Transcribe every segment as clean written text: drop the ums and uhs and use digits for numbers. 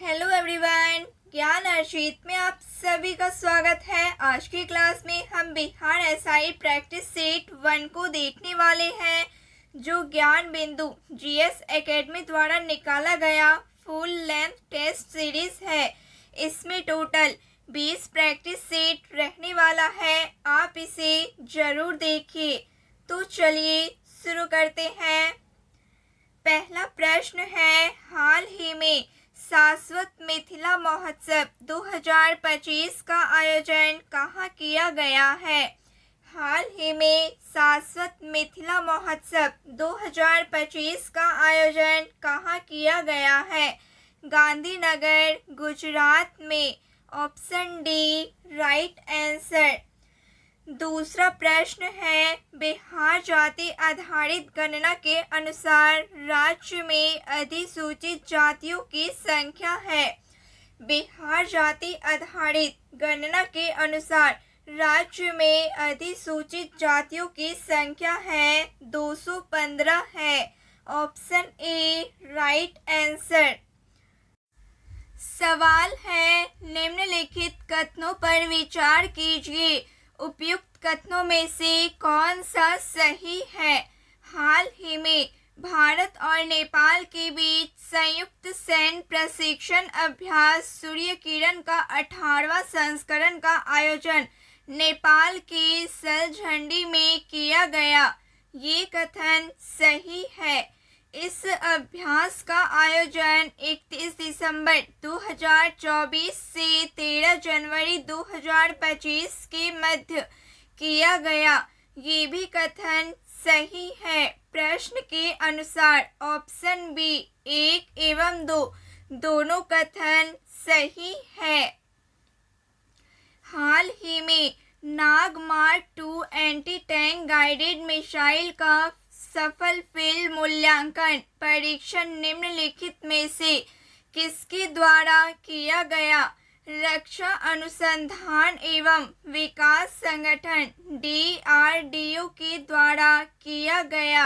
Hello everyone, ज्ञान अर्शित में आप सभी का स्वागत है। आज की क्लास में हम बिहार एसआई प्रैक्टिस सेट 1 को देखने वाले हैं, जो ज्ञान बिंदु जीएस एकेडमी द्वारा निकाला गया फुल लेंथ टेस्ट सीरीज है। इसमें टोटल 20 प्रैक्टिस सेट रहने वाला है। आप इसे जरूर देखिए। तो चलिए शुरू करते हैं। पहला प्रश्न है, हाल ही में शाश्वत मिथिला महोत्सव 2025 का आयोजन कहाँ किया गया है? हाल ही में शाश्वत मिथिला महोत्सव 2025 का आयोजन कहाँ किया गया है? गांधीनगर, गुजरात में। Option D right answer. दूसरा प्रश्न है, बिहार जाति आधारित गणना के अनुसार राज्य में अधिसूचित जातियों की संख्या है। बिहार जाति आधारित गणना के अनुसार राज्य में अधिसूचित जातियों की संख्या है 215 है। Option A right answer. सवाल है, निम्नलिखित कथनों पर विचार कीजिए। उपयुक्त कथनों में से कौन सा सही है? हाल ही में भारत और नेपाल के बीच संयुक्त सैन्य प्रशिक्षण अभ्यास सूर्य किरण का 18वां संस्करण का आयोजन नेपाल के सलझंडी में किया गया। ये कथन सही है। इस अभ्यास का आयोजन 31 दिसंबर 2024 से 13 जनवरी 2025 के मध्य किया गया। ये भी कथन सही है। प्रश्न के अनुसार ऑप्शन बी 1 एवं 2 दोनों कथन सही है। हाल ही में नागमार्क 2 एंटी टैंक गाइडेड मिसाइल का सफल फील्ड मूल्यांकन परीक्षण निम्नलिखित में से किसके द्वारा किया गया? रक्षा अनुसंधान एवं विकास संगठन DRDO के द्वारा किया गया।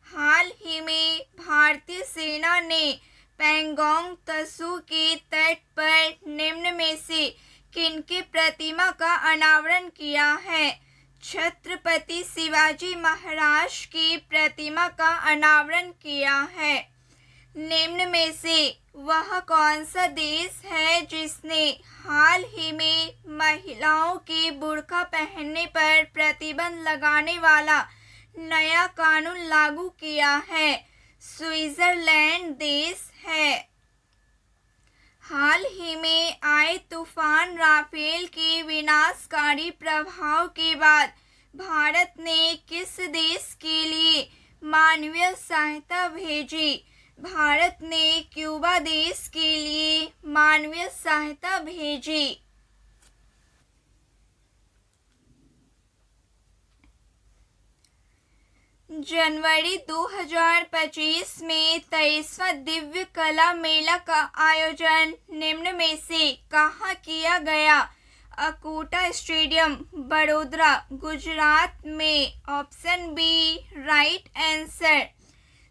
हाल ही में भारतीय सेना ने पैंगोंग त्सू के तट पर निम्न में से किनके प्रतिमा का अनावरण किया है? छत्रपति शिवाजी महाराज की प्रतिमा का अनावरण किया है। निम्न में से वह कौन सा देश है जिसने हाल ही में महिलाओं के बुर्का पहनने पर प्रतिबंध लगाने वाला नया कानून लागू किया है? स्विट्जरलैंड देश है। हाल ही में आए तूफान राफेल के विनाशकारी प्रभाव के बाद भारत ने किस देश के लिए मानवीय सहायता भेजी? भारत ने क्यूबा देश के लिए मानवीय सहायता भेजी। जनवरी 2025 में 23वां दिव्य कला मेला का आयोजन निम्न में से कहाँ किया गया? अकोटा स्टेडियम, बड़ोदरा, गुजरात में। Option B right answer.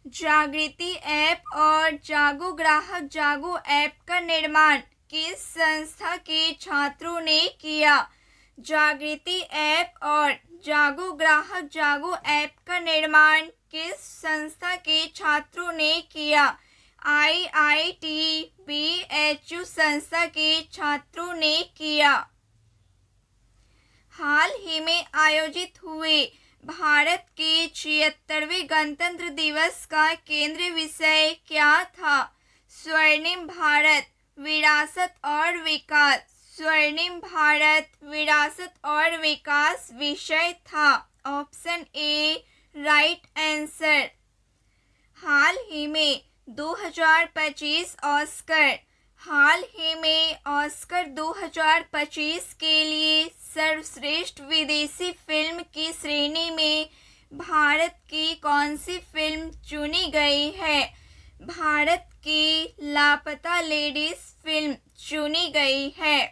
Jagriti app और जागो ग्राहक जागो ऐप का निर्माण किस संस्था के छात्रों ने किया? जागृति ऐप और जागो ग्राहक जागो ऐप का निर्माण किस संस्था के छात्रों ने किया? IIT BHU संस्था के छात्रों ने किया। हाल ही में आयोजित हुए भारत के 76वें गणतंत्र दिवस का केंद्रीय विषय क्या था? स्वर्णिम भारत, विरासत और विकास। स्वर्णिम भारत, विरासत और विकास विषय था। Option A right answer. हाल ही में 2025 ऑस्कर। हाल ही में ऑस्कर 2025 के लिए सर्वश्रेष्ठ विदेशी फिल्म की श्रेणी में भारत की कौन सी फिल्म चुनी गई है? भारत की लापता लेडीज फिल्म चुनी गई है।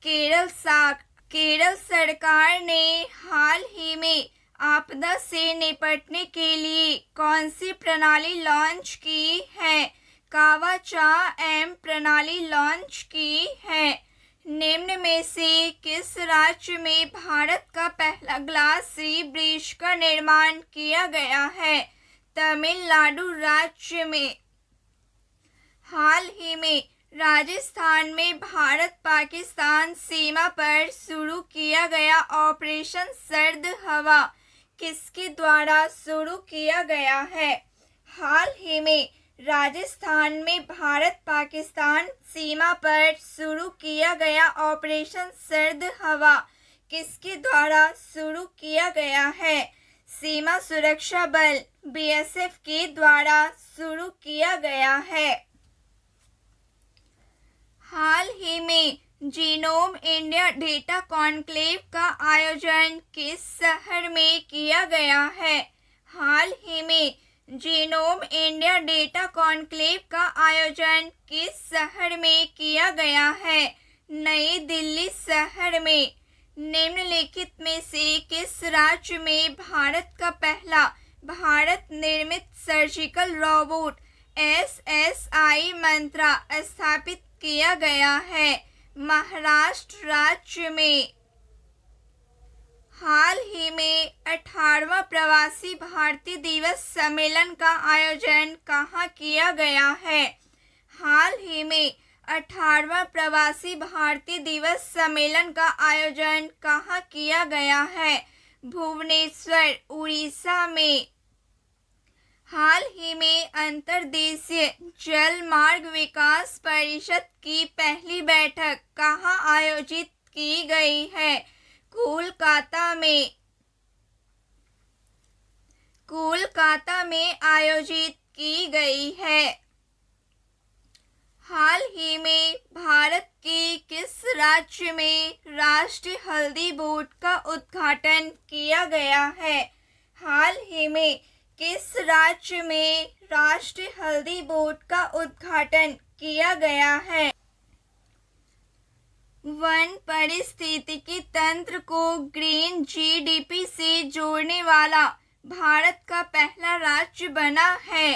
केरल सरकार ने हाल ही में आपदा से निपटने के लिए कौन सी प्रणाली लॉन्च की है? कावाचा एम प्रणाली लॉन्च की है। निम्न में से किस राज्य में भारत का पहला ग्लास सी ब्रिज का निर्माण किया गया है? तमिलनाडु राज्य में। हाल ही में राजस्थान में भारत पाकिस्तान सीमा पर शुरू किया गया ऑपरेशन सर्द हवा किसके द्वारा शुरू किया गया है? हाल ही में राजस्थान में भारत पाकिस्तान सीमा पर शुरू किया गया ऑपरेशन सर्द हवा किसके द्वारा शुरू किया गया है? सीमा सुरक्षा बल बीएसएफ के द्वारा शुरू किया गया है। हाल ही में जीनोम इंडिया डेटा कॉन्क्लेव का आयोजन किस शहर में किया गया है? हाल ही में जीनोम इंडिया डेटा कॉन्क्लेव का आयोजन किस शहर में किया गया है? नई दिल्ली शहर में। निम्नलिखित में से किस राज्य में भारत का पहला भारत निर्मित सर्जिकल रोबोट SSI मंत्रा स्थापित किया गया है? महाराष्ट्र राज्य में। हाल ही में 18वां प्रवासी भारतीय दिवस सम्मेलन का आयोजन कहाँ किया गया है? हाल ही में 18वां प्रवासी भारतीय दिवस सम्मेलन का आयोजन कहाँ किया गया है? भुवनेश्वर उड़ीसा में। हाल ही में अंतर्देशीय जल मार्ग विकास परिषद की पहली बैठक कहाँ आयोजित की गई है? कोलकाता में। कोलकाता में आयोजित की गई है। हाल ही में भारत के किस राज्य में राष्ट्रीय हल्दी बोर्ड का उद्घाटन किया गया है? हाल ही में किस राज्य में राष्ट्रीय हल्दी बोर्ड का उद्घाटन किया गया है? वन पारिस्थितिकी तंत्र को ग्रीन जीडीपी से जोड़ने वाला भारत का पहला राज्य बना है।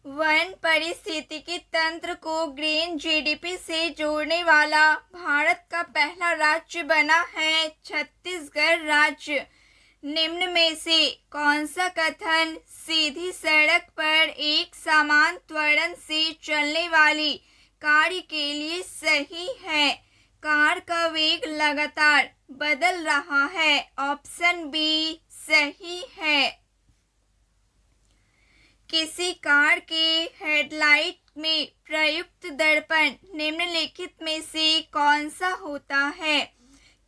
वन पारिस्थितिकी तंत्र को ग्रीन जीडीपी से जोड़ने वाला भारत का पहला राज्य बना है छत्तीसगढ़ राज्य। निम्न में से कौन सा कथन सीधी सड़क पर एक समान त्वरण से चलने वाली कार के लिए सही है? कार का वेग लगातार बदल रहा है। ऑप्शन बी सही है। किसी कार के हेडलाइट में प्रयुक्त दर्पण निम्नलिखित में से कौन सा होता है?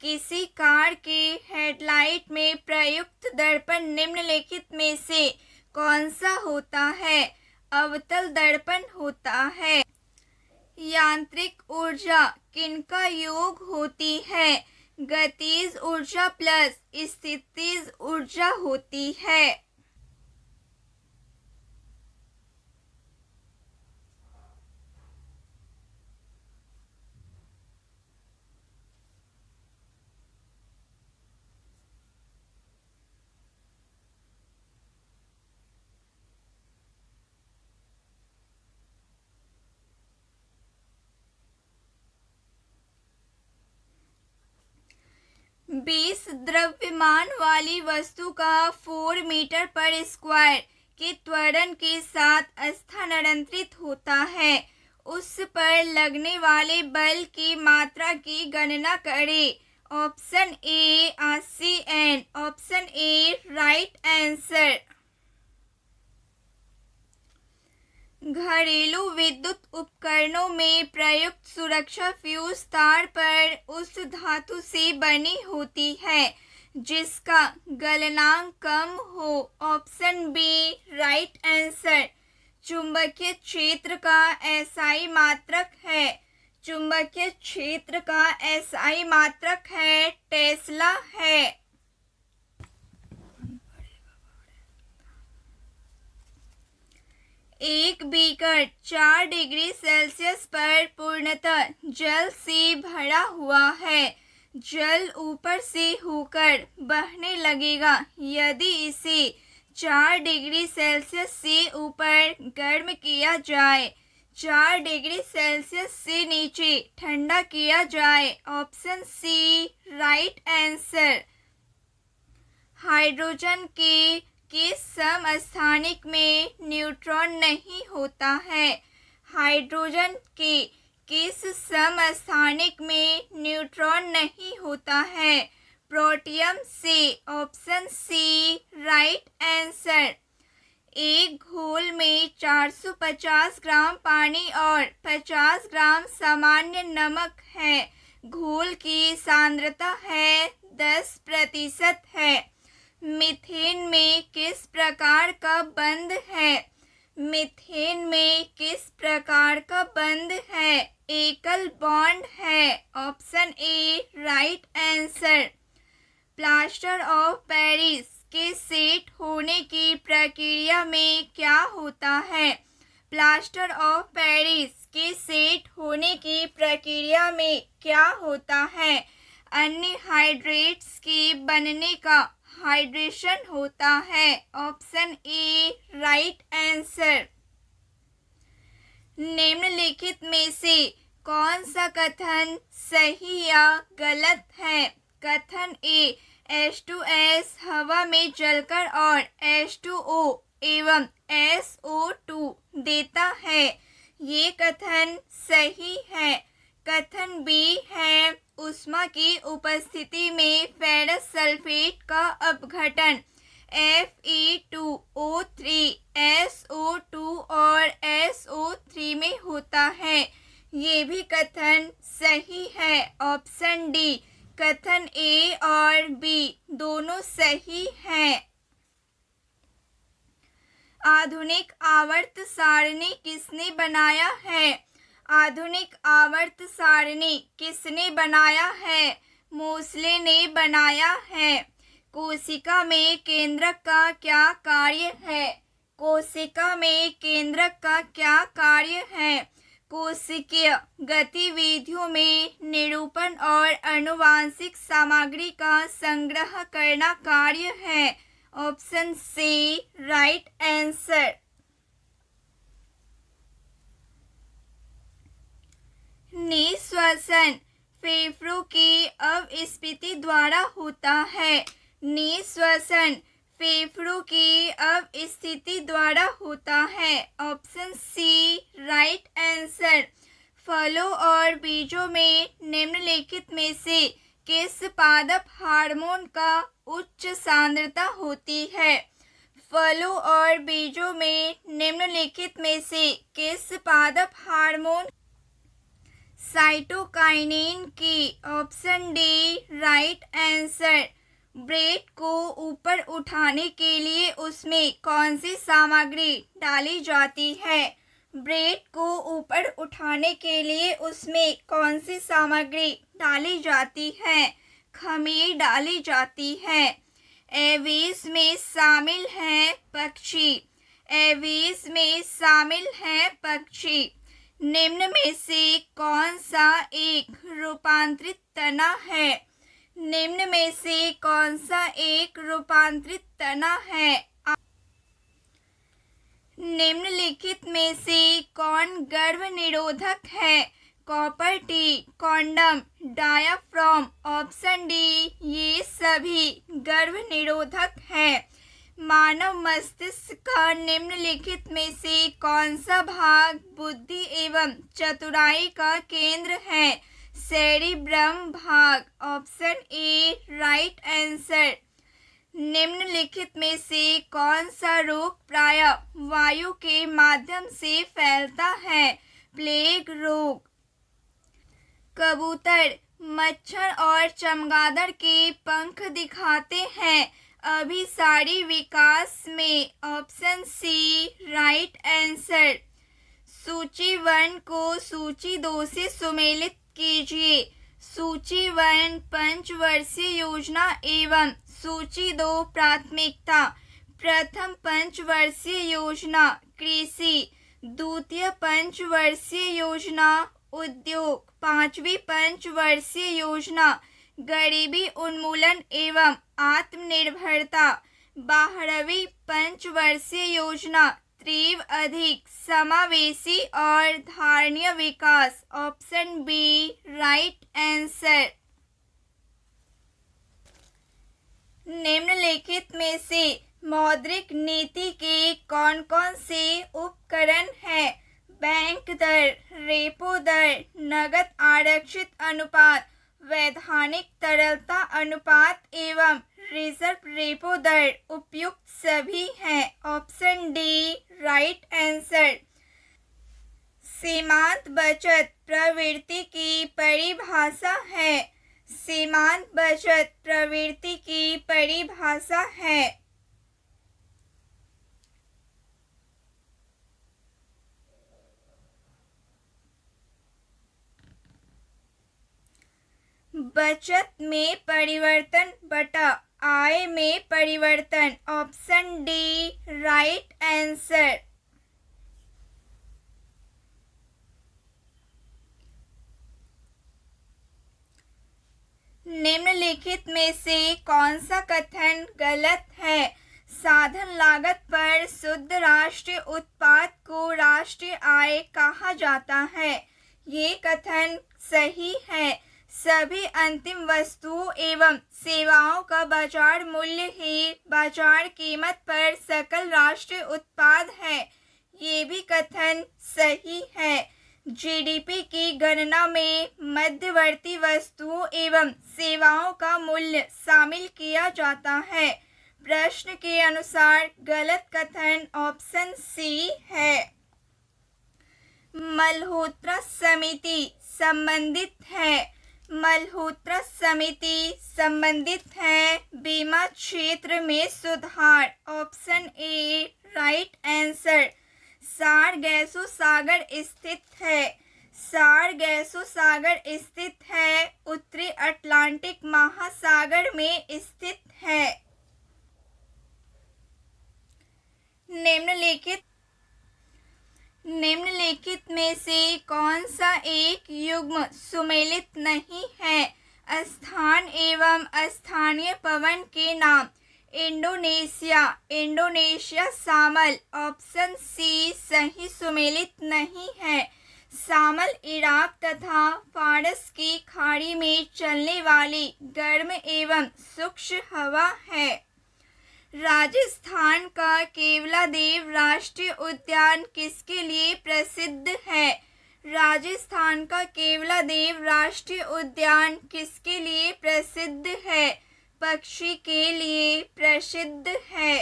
किसी कार के हेडलाइट में प्रयुक्त दर्पण निम्नलिखित में से कौन सा होता है? अवतल दर्पण होता है। यांत्रिक ऊर्जा किनका योग होती है? गतिज ऊर्जा प्लस स्थितिज ऊर्जा होती है। बीस द्रव्यमान वाली वस्तु का 4 मीटर पर स्क्वायर के त्वरण के साथ स्थानांतरित होता है। उस पर लगने वाले बल की मात्रा की गणना करें। Option A 80 N। Option A right answer. घरेलू विद्युत उपकरणों में प्रयुक्त सुरक्षा फ्यूज तार पर उस धातु से बनी होती है जिसका गलनांक कम हो। Option B right answer. चुंबकीय क्षेत्र का SI मात्रक है। चुंबकीय क्षेत्र का SI मात्रक है टेस्ला है। एक बीकर 4 डिग्री सेल्सियस पर पूर्णतः जल से भरा हुआ है। जल ऊपर से होकर बहने लगेगा यदि इसे 4 डिग्री सेल्सियस से ऊपर गर्म किया जाए। 4 डिग्री सेल्सियस से नीचे ठंडा किया जाए। Option C right answer. Hydrogen के किस समस्थानिक में न्यूट्रॉन नहीं होता है? हाइड्रोजन के किस समस्थानिक में न्यूट्रॉन नहीं होता है? प्रोटियम से। Option C right answer. एक घोल में 450 ग्राम पानी और 50 ग्राम सामान्य नमक है। घोल की सांद्रता है 10% है। मीथेन में किस प्रकार का बंध है? मीथेन में किस प्रकार का बंध है? एकल बॉन्ड है। Option A right answer. Plaster of Paris के सेट होने की प्रक्रिया में क्या होता है? प्लास्टर ऑफ पेरिस के सेट होने की प्रक्रिया में क्या होता है? अन्य हाइड्रेट्स के बनने का हाइड्रेशन होता है। Option A right answer. निम्नलिखित में से कौन सा कथन सही या गलत है? कथन ए H2S हवा में जलकर और H2O एवं SO2 देता है। ये कथन सही है। कथन बी है ऊष्मा की उपस्थिति में फेरस सल्फेट का अपघटन Fe2O3 SO2 और SO3 में होता है। ये भी कथन सही है। ऑप्शन डी कथन ए और बी दोनों सही हैं। आधुनिक आवर्त सारणी किसने बनाया है? आधुनिक आवर्त सारणी किसने बनाया है? मोसले ने बनाया है। कोशिका में केंद्रक का क्या कार्य है? कोशिका में केंद्रक का क्या कार्य है? कोशिकीय गतिविधियों में निरूपण और आनुवांशिक सामग्री का संग्रह करना कार्य है। Option C right answer. निःश्वसन फेफड़ों की अपस्फीति द्वारा होता है। निःश्वसन फेफड़ों की अपस्फीति द्वारा होता है। Option C right answer. फलों और बीजों में निम्नलिखित में से किस पादप हार्मोन का उच्च सांद्रता होती है? फलों और बीजों में निम्नलिखित में से किस पादप हार्मोन साइटोकाइनिन की? Option D right answer. Bread को ऊपर उठाने के लिए उसमें कौन सी सामग्री डाली जाती है? ब्रेड को ऊपर उठाने के लिए उसमें कौन सी सामग्री डाली जाती है? खमीर डाली जाती है। एवीज में शामिल है पक्षी। एवीज में शामिल है पक्षी। निम्न में से कौन सा एक रूपांतरित तना है? निम्न में से कौन सा एक रूपांतरित तना है? निम्नलिखित में से कौन गर्भ निरोधक है? Copper T, condom, diaphragm. Option D ये सभी गर्भ निरोधक है। मानव मस्तिष्क का निम्नलिखित में से कौन सा भाग बुद्धि एवं चतुराई का केंद्र है? सेरिब्रम भाग। Option A right answer. निम्नलिखित में से कौन सा रोग प्रायः वायु के माध्यम से फैलता है? प्लेग रोग। कबूतर, मच्छर और चमगादड़ के पंख दिखाते हैं अभिसारी विकास में। Option C right answer. सूची 1 को सूची 2 से सुमेलित कीजिए। सूची 1 पंचवर्षीय योजना एवं सूची 2 प्राथमिकता। प्रथम पंचवर्षीय योजना कृषि, द्वितीय पंचवर्षीय योजना उद्योग, पांचवी पंचवर्षीय योजना गरीबी उन्मूलन एवं आत्मनिर्भरता, 12वीं पंचवर्षीय योजना तीव्र, अधिक, समावेशी और धारणीय विकास। Option B right answer. निम्नलिखित में से मौद्रिक नीति के कौन कौन से उपकरण हैं? बैंक दर, रेपो दर, नकद आरक्षित अनुपात, वैधानिक तरलता अनुपात एवं रिजर्व रेपो दर। उपयुक्त सभी हैं। Option D right answer. सीमांत बचत प्रवृत्ति की परिभाषा है। सीमांत बचत प्रवृत्ति की परिभाषा है। बचत में परिवर्तन बटा आय में परिवर्तन। Option D right answer. निम्नलिखित में से कौन सा कथन गलत है? साधन लागत पर शुद्ध राष्ट्रीय उत्पाद को राष्ट्रीय आय कहा जाता है। ये कथन सही है। सभी अंतिम वस्तुओं एवं सेवाओं का बाजार मूल्य ही बाजार कीमत पर सकल राष्ट्रीय उत्पाद है। ये भी कथन सही है। जीडीपी की गणना में मध्यवर्ती वस्तुओं एवं सेवाओं का मूल्य शामिल किया जाता है। प्रश्न के अनुसार गलत कथन ऑप्शन सी है। मल्होत्रा समिति संबंधित है। मल्होत्रा समिति संबंधित है बीमा क्षेत्र में सुधार। Option A right answer. Sargasso सागर स्थित है। सारगैसो सागर स्थित है उत्तरी अटलांटिक महासागर में स्थित है। निम्नलिखित में से कौन सा एक युग्म सुमेलित नहीं है? स्थान एवं स्थानीय पवन के नाम। इंडोनेशिया, इंडोनेशिया शामल। ऑप्शन सी सही सुमेलित नहीं है। शामल इराक तथा फारस की खाड़ी में चलने वाली गर्म एवं शुष्क हवा है। राजस्थान का केवलादेव राष्ट्रीय उद्यान किसके लिए प्रसिद्ध है? राजस्थान का केवलादेव राष्ट्रीय उद्यान किसके लिए प्रसिद्ध है? पक्षी के लिए प्रसिद्ध है।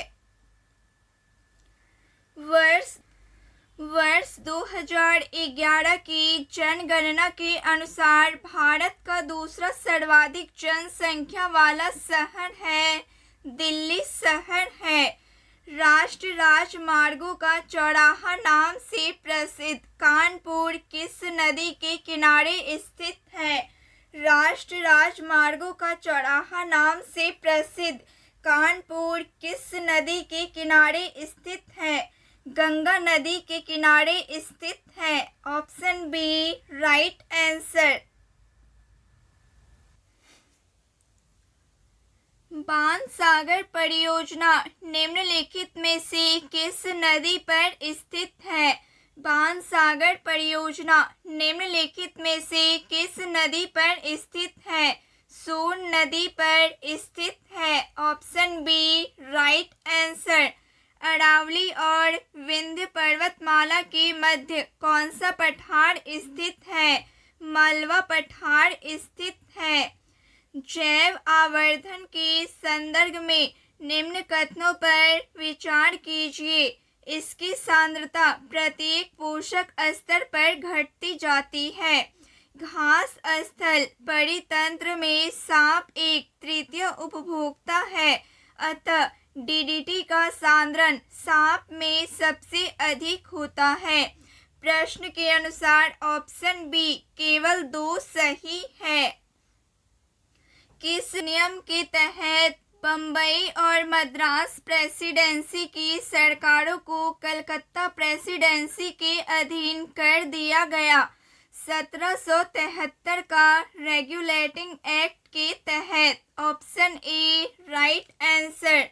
वर्ष 2011 की जनगणना के अनुसार भारत का दूसरा सर्वाधिक जनसंख्या वाला शहर है दिल्ली शहर है। राष्ट्रीय राजमार्गों का चौराहा नाम से प्रसिद्ध कानपुर किस नदी के किनारे स्थित है? राष्ट्रीय राजमार्गों का चौराहा नाम से प्रसिद्ध कानपुर किस नदी के किनारे स्थित है? गंगा नदी के किनारे स्थित है। Option B right answer. Bansagar परियोजना निम्नलिखित में से किस नदी पर स्थित है? बाणसागर परियोजना निम्नलिखित में से किस नदी पर स्थित है? सोन नदी पर स्थित है। Option B right answer. Aravali और विंध्य पर्वतमाला के मध्य कौन सा पठार स्थित है? मालवा पठार स्थित है। जैव आवर्धन के संदर्भ में निम्न कथनों पर विचार कीजिए। इसकी सांद्रता प्रत्येक पोषक स्तर पर घटती जाती है। घास स्थल परितंत्र में सांप एक तृतीय उपभोक्ता है, अतः डीडीटी का सांद्रण सांप में सबसे अधिक होता है। प्रश्न के अनुसार ऑप्शन बी केवल 2 सही है। किस नियम के तहत बम्बई और मद्रास प्रेसिडेंसी की सरकारों को कलकत्ता प्रेसिडेंसी के अधीन कर दिया गया? 1773 का रेगुलेटिंग एक्ट के तहत। Option A right answer.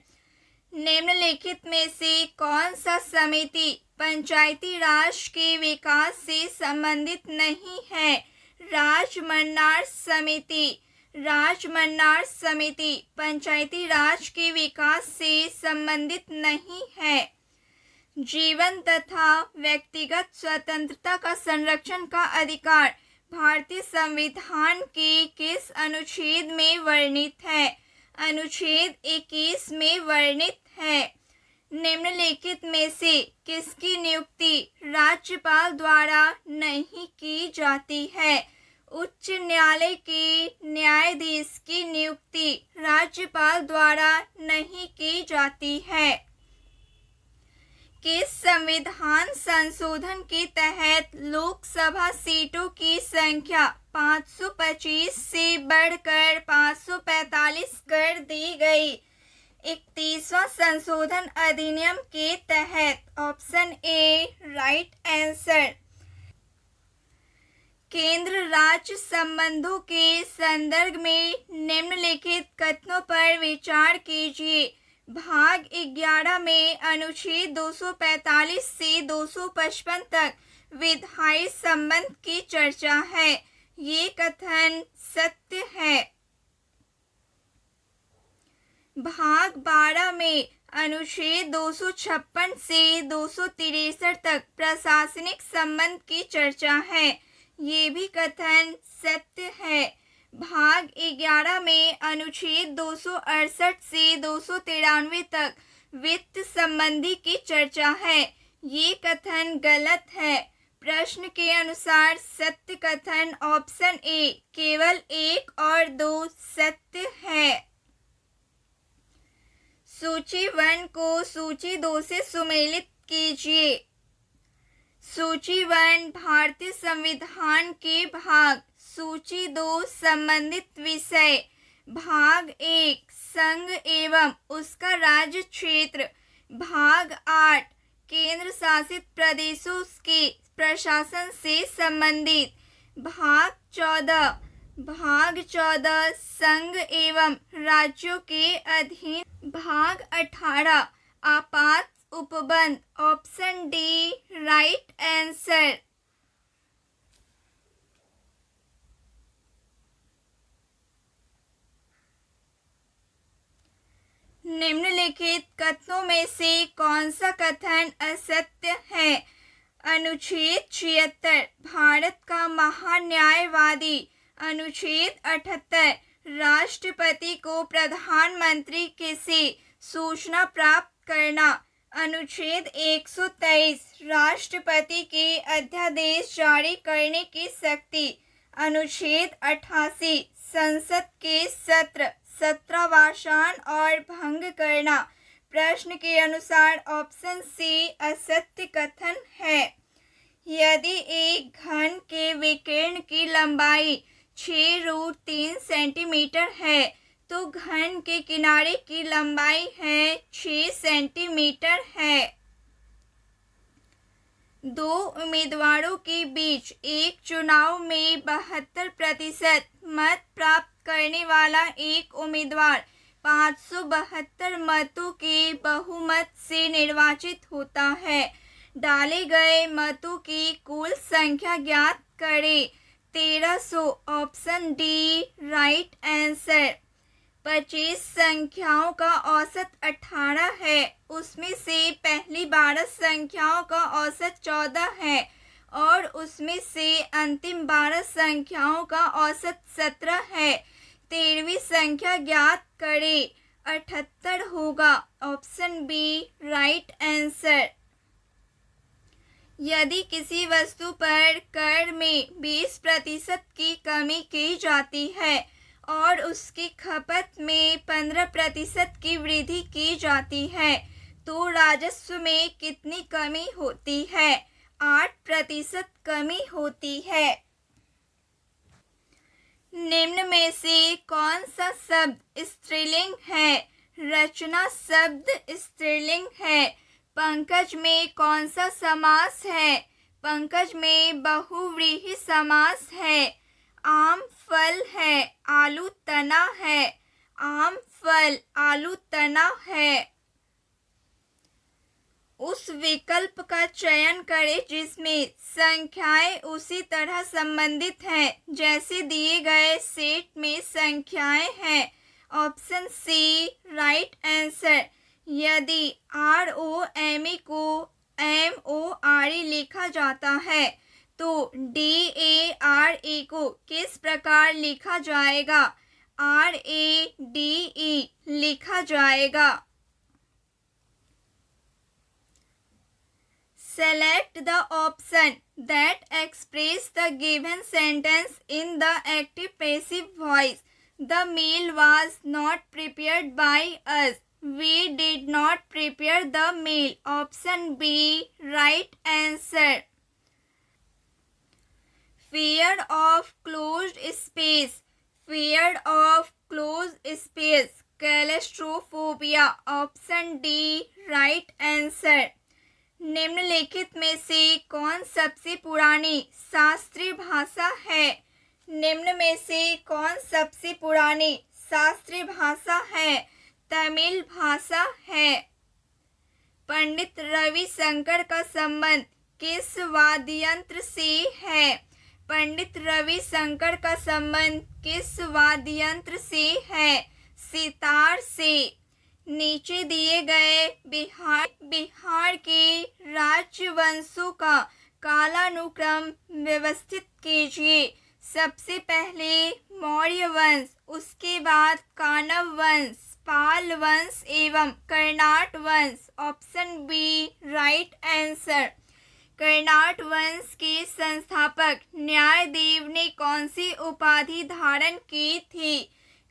निम्नलिखित निम्नलिखित में से कौन सा समिति पंचायती राज के विकास से संबंधित नहीं है? राजमन्नार समिति। राजमन्नार समिति पंचायती राज के विकास से संबंधित नहीं है। जीवन तथा व्यक्तिगत स्वतंत्रता का संरक्षण का अधिकार भारतीय संविधान के किस अनुच्छेद में वर्णित है? अनुच्छेद 21 में वर्णित है। निम्नलिखित में से किसकी नियुक्ति राज्यपाल द्वारा नहीं की जाती है? उच्च न्यायालय के न्यायाधीश की नियुक्ति राज्यपाल द्वारा नहीं की जाती है। किस संविधान संशोधन के तहत लोकसभा सीटों की संख्या 525 से बढ़कर 545 कर दी गई? 31वां संशोधन अधिनियम के तहत। Option A right answer. केंद्र राज्य संबंधों के संदर्भ में निम्नलिखित कथनों पर विचार कीजिए। भाग 11 में अनुच्छेद 245 से 255 तक विधायी संबंध की चर्चा है। ये कथन सत्य है। भाग 12 में अनुच्छेद 256 से 263 तक प्रशासनिक संबंध की चर्चा है। ये भी कथन सत्य है। भाग 11 में अनुच्छेद 268 से 293 तक वित्त संबंधी की चर्चा है। ये कथन गलत है। प्रश्न के अनुसार सत्य कथन ऑप्शन ए केवल 1 और 2 सत्य है। सूची 1 को सूची 2 से सुमेलित कीजिए। सूची 1 भारतीय संविधान के भाग। सूची 2 संबंधित विषय। भाग 1 संघ एवं उसका राज्य क्षेत्र। भाग 8 केंद्र शासित प्रदेशों के प्रशासन से संबंधित। भाग 14 संघ एवं राज्यों के अधीन। भाग 18 आपात उपबंध। Option D right answer. निम्नलिखित कथनों में से कौन सा कथन असत्य है? अनुच्छेद 76 भारत का महान्यायवादी। अनुच्छेद 78 राष्ट्रपति को प्रधानमंत्री के से सूचना प्राप्त करना। अनुच्छेद 123 राष्ट्रपति के अध्यादेश जारी करने की शक्ति। अनुच्छेद 88 संसद के सत्र सत्रावसान और भंग करना। प्रश्न के अनुसार ऑप्शन सी असत्य कथन है। यदि एक घन के विकिरण की लंबाई 6√3 सेंटीमीटर है तो घन के किनारे की लंबाई है 6 सेंटीमीटर है। 2 उम्मीदवारों के बीच एक चुनाव में 72% मत प्राप्त करने वाला एक उम्मीदवार 572 मतों के बहुमत से निर्वाचित होता है। डाले गए मतों की कुल संख्या ज्ञात करें। 1300। Option D right answer. 25 संख्याओं का औसत 18 है। उसमें से पहली 12 संख्याओं का औसत 14 है और उसमें से अंतिम 12 संख्याओं का औसत 17 है। 13वीं संख्या ज्ञात करें। 78 होगा। Option B right answer. यदि किसी वस्तु पर कर में 20% की कमी की जाती है और उसकी खपत में 15% की वृद्धि की जाती है तो राजस्व में कितनी कमी होती है? 8% कमी होती है। निम्न में से कौन सा शब्द स्त्रीलिंग है? रचना शब्द स्त्रीलिंग है। पंकज में कौन सा समास है? पंकज में बहुव्रीहि समास है। आम फल है, आलू तना है। आम फल, आलू तना है। उस विकल्प का चयन करें जिसमें संख्याएं उसी तरह संबंधित हैं जैसे दिए गए सेट में संख्याएं हैं। Option C right answer. यदि ROME को MORE लिखा जाता है तो DARE को किस प्रकार लिखा जाएगा? RADE लिखा जाएगा। Select the option that express the given sentence in the active passive voice. The meal was not prepared by us. We did not prepare the meal. Option B right answer. Fear of closed space. Fear of closed space. Claustrophobia. Option D right answer. निम्नलिखित में से कौन सबसे पुरानी शास्त्रीय भाषा है? निम्न में से कौन सबसे पुरानी शास्त्रीय भाषा है? तमिल भाषा है। पंडित रविशंकर का संबंध किस वाद्ययंत्र से है? पंडित रविशंकर का संबंध किस वाद्ययंत्र से है? सितार से। नीचे दिए गए बिहार के राजवंशों का कालानुक्रम व्यवस्थित कीजिए। सबसे पहले मौर्य वंश, उसके बाद कानव वंश, पाल वंश एवं कर्नाट वंश। Option B right answer. Karnat वंश के संस्थापक न्यायदेव ने कौन सी उपाधि धारण की थी?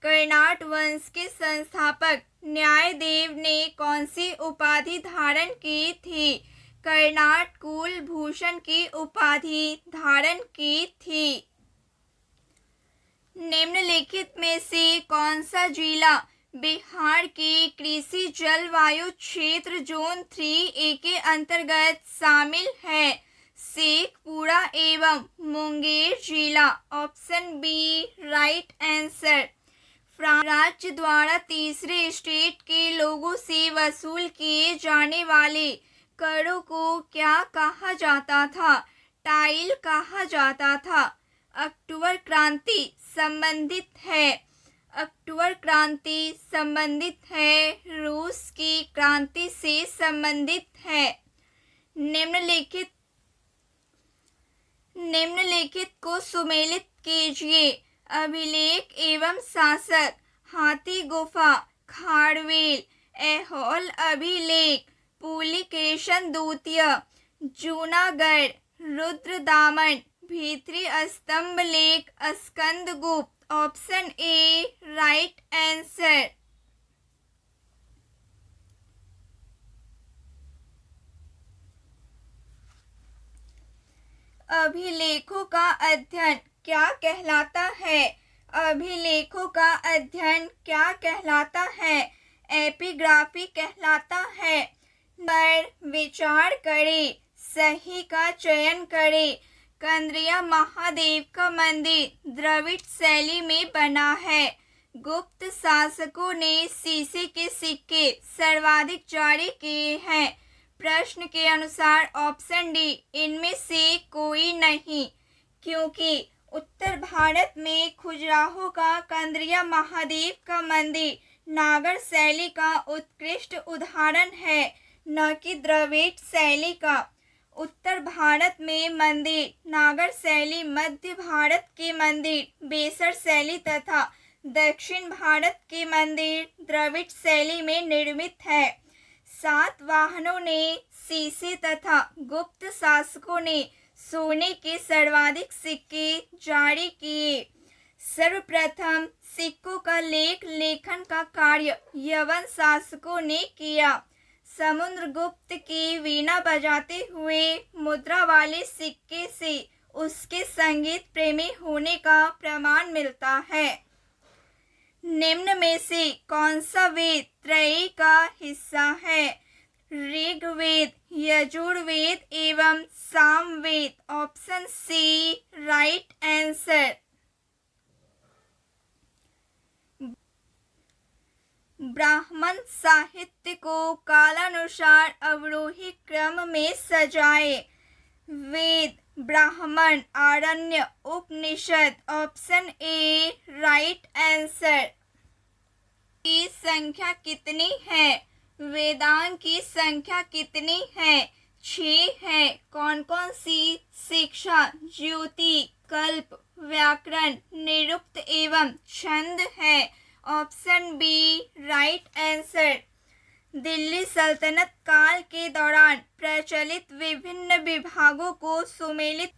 कर्नाट वंश के संस्थापक न्यायदेव ने कौन सी उपाधि धारण की थी? कर्नाट कुलभूषण की उपाधि धारण की थी। निम्नलिखित में से कौन सा जिला बिहार के कृषि जलवायु क्षेत्र जोन 3A के अंतर्गत शामिल है? शेखपुरा एवं मुंगेर जिला। Option B right answer. France राज्य द्वारा तीसरे स्टेट के लोगों से वसूल किए जाने वाले करों को क्या कहा जाता था? टाइल कहा जाता था। अक्टूबर क्रांति संबंधित है। अक्टूबर क्रांति संबंधित है। रूस की क्रांति से संबंधित है। निम्नलिखित को सुमेलित कीजिए। अभिलेख एवं शासक, हाथी गुफा, खारवेल, ऐहोल अभिलेख, पुलिकेशन द्वितीय, जूनागढ़, रुद्रदामन, भीतरी स्तंभ लेख, Skandagupta. Option A right answer. अभिलेखों का अध्ययन क्या कहलाता है? अभिलेखों का अध्ययन क्या कहलाता है? एपिग्राफी कहलाता है। पर विचार करें, सही का चयन करें। कंद्रिया महादेव का मंदिर द्रविड़ शैली में बना है। गुप्त शासकों ने शीशे के सिक्के सर्वाधिक जारी किए हैं। प्रश्न के अनुसार ऑप्शन डी इनमें से कोई नहीं, क्योंकि उत्तर भारत में खजुराहो का कंद्रिया महादेव का मंदिर नागर शैली का उत्कृष्ट उदाहरण है, न कि द्रविड़ शैली का। उत्तर भारत में मंदिर नागर शैली, मध्य भारत के मंदिर बेसर शैली तथा दक्षिण भारत के मंदिर द्रविड़ शैली में निर्मित है। सातवाहनों ने शीशे तथा गुप्त शासकों ने सोने के सर्वाधिक सिक्के जारी किए। सर्वप्रथम सिक्कों का लेखन का कार्य यवन शासकों ने किया। समुद्रगुप्त की वीणा बजाते हुए मुद्रा वाले सिक्के से उसके संगीत प्रेमी होने का प्रमाण मिलता है। निम्न में से कौन सा वेद त्रयी का हिस्सा है? ऋग्वेद, यजुर्वेद एवं Samaveda. Option C right answer. ब्राह्मण साहित्य को कालानुसार अवरोही क्रम में सजाए। वेद, ब्राह्मण, आरण्य, उपनिषद। Option A right answer. की संख्या कितनी है? वेदांग की संख्या कितनी है? 6 है। कौन कौन सी? शिक्षा, ज्योति, कल्प, व्याकरण, निरुक्त एवं छंद है। Option B right answer. Delhi सल्तनत काल के दौरान प्रचलित विभिन्न विभागों को सुमेलित।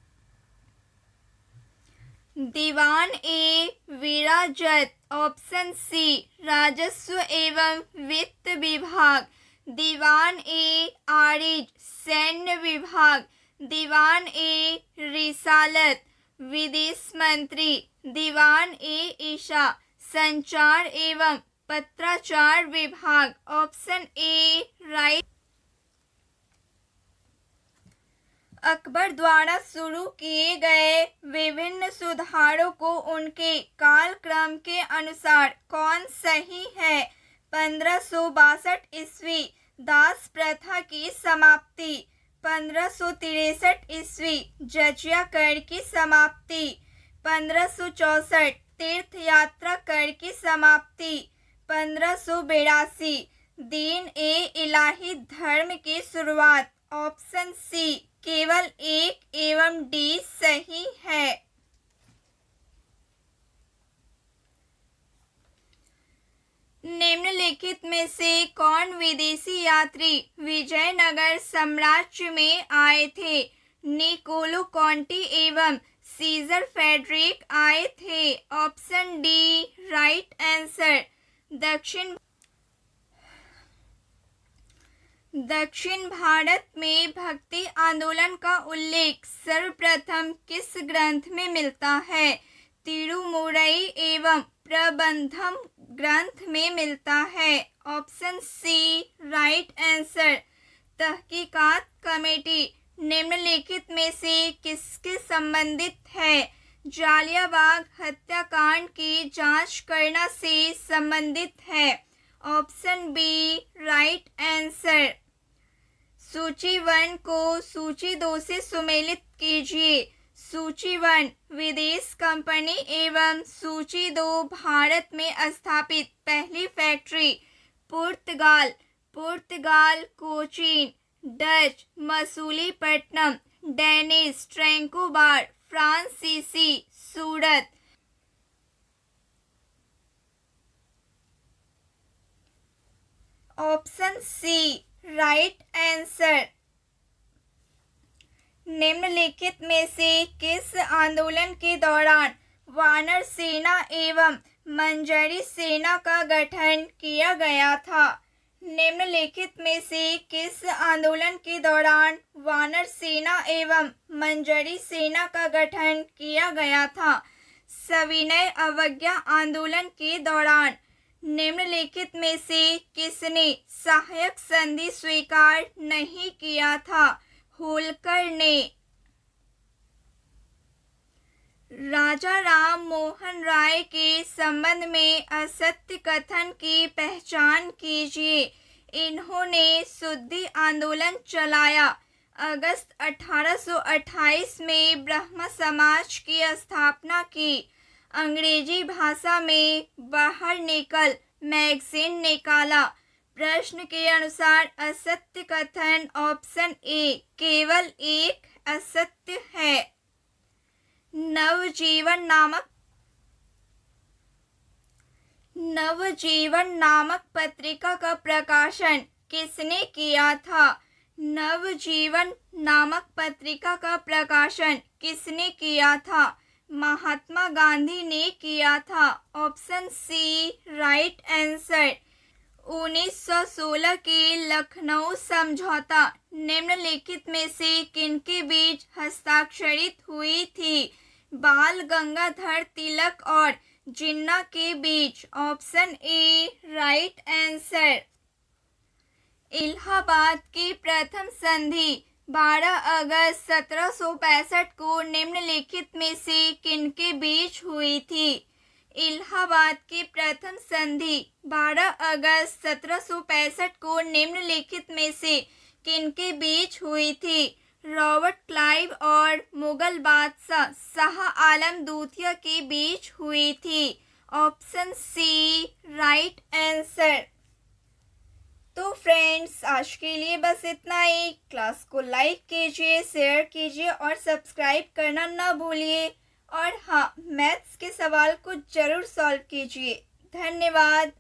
दीवान ए विराजत। ऑप्शन सी राजस्व एवं वित्त विभाग। दीवान ए आरिज, सैन्य विभाग। दीवान ए रिसालत, विदेश मंत्री। दीवान ए ईशा, संचार एवं पत्राचार विभाग। Option A right. अकबर द्वारा शुरू किए गए विभिन्न सुधारों को उनके कालक्रम के अनुसार कौन सही है? 1562 ईस्वी दास प्रथा की समाप्ति। 1563 ईस्वी जजिया कर की समाप्ति। 1564 तीर्थ यात्रा कर की समाप्ति। 1582 दीन ए इलाही धर्म की शुरुआत। ऑप्शन सी केवल 1 एवं डी सही है। निम्नलिखित में से कौन विदेशी यात्री विजयनगर साम्राज्य में आए थे? निकोलो कॉन्टी एवं सीजर फेडरिक आए थे। Option D right answer. दक्षिण भारत में भक्ति आंदोलन का उल्लेख सर्वप्रथम किस ग्रंथ में मिलता है? तिरुमुरई एवं प्रबंधम ग्रंथ में मिलता है। Option C right answer. तहकीकात कमेटी निम्नलिखित में से किसके संबंधित है? जालियांवाला हत्याकांड की जांच करना से संबंधित है। Option B right answer. सूची 1 को सूची 2 से सुमेलित कीजिए। सूची 1 विदेश कंपनी एवं सूची 2 भारत में स्थापित पहली फैक्ट्री। पुर्तगाल, कोचीन। डच, मसूलीपट्टनम। डेनिश, ट्रैंकोबार। फ्रांसीसी, Surat. Option C right answer. निम्नलिखित में से किस आंदोलन के दौरान वानर सेना एवं मंजरी सेना का गठन किया गया था? निम्नलिखित में से किस आंदोलन के दौरान वानर सेना एवं मंजरी सेना का गठन किया गया था? सविनय अवज्ञा आंदोलन के दौरान। निम्नलिखित में से किसने सहायक संधि स्वीकार नहीं किया था? होलकर ने। राजा राम मोहन राय के संबंध में असत्य कथन की पहचान कीजिए। इन्होंने शुद्धि आंदोलन चलाया। अगस्त 1828 में ब्रह्म समाज की स्थापना की। अंग्रेजी भाषा में बाहर निकल मैगजीन निकाला। प्रश्न के अनुसार असत्य कथन। ऑप्शन ए केवल एक असत्य है। नवजीवन नामक पत्रिका का प्रकाशन किसने किया था? नवजीवन नामक पत्रिका का प्रकाशन किसने किया था? महात्मा गांधी ने किया था। Option C right answer. 1916 के लखनऊ समझौता निम्नलिखित में से किनके बीच हस्ताक्षरित हुई थी? बाल गंगाधर तिलक और जिन्ना के बीच। Option A right answer. Allahabad की प्रथम संधि 12 अगस्त 1765 को निम्नलिखित में से किनके बीच हुई थी? इलाहाबाद की प्रथम संधि 12 अगस्त 1765 को निम्नलिखित में से किनके बीच हुई थी? रॉबर्ट क्लाइव और मुगल बादशाह शाह आलम द्वितीय के बीच हुई थी। Option C right answer. तो फ्रेंड्स, आज के लिए बस इतना ही। क्लास को लाइक कीजिए, शेयर कीजिए और सब्सक्राइब करना ना भूलिए। और हाँ, मैथ्स के सवाल को ज़रूर सॉल्व कीजिए। धन्यवाद।